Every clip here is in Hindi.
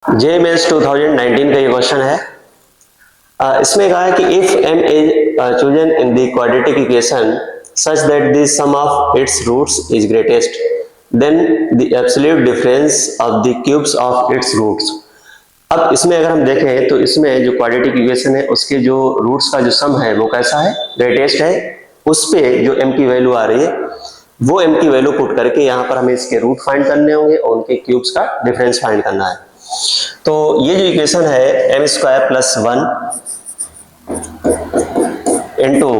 JMS 2019 का ये क्वेश्चन है। इसमें कहा है कि if m is chosen in the quadratic equation such that the sum of its roots is greatest, then the absolute difference of the cubes of its roots। अब इसमें अगर हम देखें तो इसमें जो क्वाड्रेटिक इक्वेशन है उसके जो रूट्स का जो सम है वो कैसा है, ग्रेटेस्ट है। उस पे जो m की वैल्यू आ रही है वो m की वैल्यू पुट करके यहाँ पर हमें इसके रूट फाइंड करने होंगे और उनके क्यूब्स का डिफरेंस फाइंड करना है। तो ये जो इक्वेशन है m square plus 1 into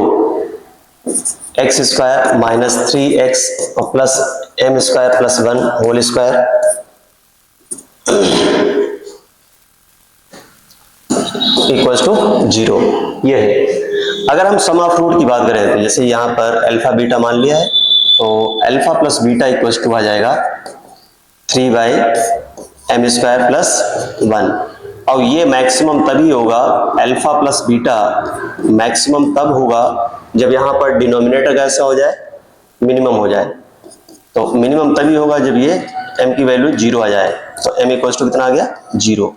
x square minus 3x plus m square plus 1 whole square equals to 0, ये है। अगर हम सम ऑफ रूट की बात करें तो जैसे यहाँ पर अल्फा बीटा मान लिया है तो alpha plus beta equals to आ जाएगा 3/m स्क्वायर प्लस 1। और ये मैक्सिमम तभी होगा, अल्फा प्लस बीटा मैक्सिमम तब होगा जब यहाँ पर डिनोमिनेटर कैसा हो जाए, मिनिमम हो जाए। तो मिनिमम तभी होगा जब ये m की वैल्यू 0 आ जाए। तो m इक्वल्स टू कितना आ गया, 0।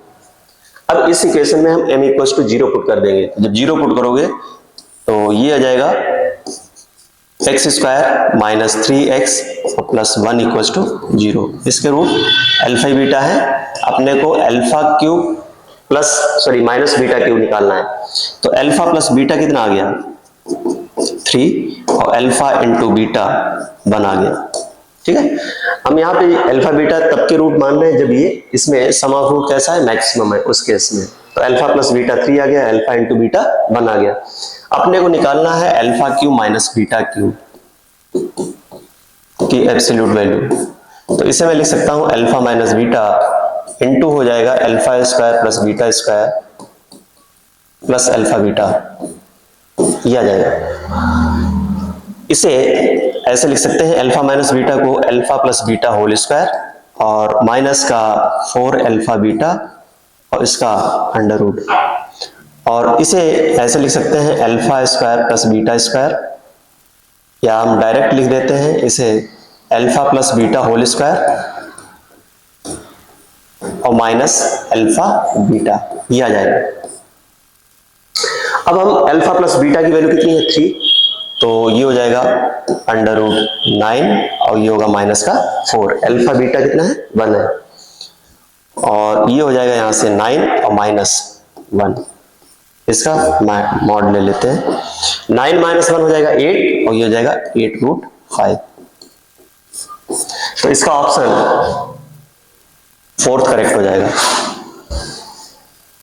अब इस इक्वेशन में हम m इक्वल्स टू 0 पुट कर देंगे। जब 0 पुट करोगे तो ये आ जाएगा x square minus 3x plus 1 equals to 0। इसके रूट अल्फा बीटा है, अपने को alpha cube plus minus beta cube निकालना है। तो अल्फा प्लस बीटा कितना आ गया, 3, और अल्फा इंटू बीटा 1 आ गया। ठीक है, हम यहाँ पे अल्फा बीटा तब के रूट मान रहे हैं जब ये इसमें सम ऑफ रूट कैसा है, मैक्सिमम है उस केस में। तो अल्फा प्लस बीटा 3 आ गया, अल्फा इंटू बीटा 1 आ गया। अपने को निकालना है alpha cube minus beta cube की एब्सोल्यूट वैल्यू। तो इसे मैं लिख सकता हूं अल्फा माइनस बीटा इंटू हो जाएगा alpha square plus beta square plus alpha beta, ये आ जाएगा। इसे ऐसे लिख सकते हैं अल्फा माइनस बीटा को alpha plus beta whole square और माइनस का 4 अल्फा बीटा और इसका अंडर रूट। और इसे ऐसे लिख सकते हैं alpha square plus beta square, या हम डायरेक्ट लिख देते हैं इसे alpha plus beta whole square और माइनस अल्फा बीटा, ये आ जाएगा। अब हम अल्फा प्लस बीटा की वैल्यू कितनी है, 3, तो ये हो जाएगा अंडर रूट 9 और ये होगा माइनस का 4। अल्फा बीटा कितना है, 1 है, और ये हो जाएगा यहां से 9 और माइनस 1। इसका मॉड ले लेते हैं, 9 माइनस 1 हो जाएगा 8 और ये हो जाएगा 8 रूट 5। तो इसका ऑप्शन 4th करेक्ट हो जाएगा।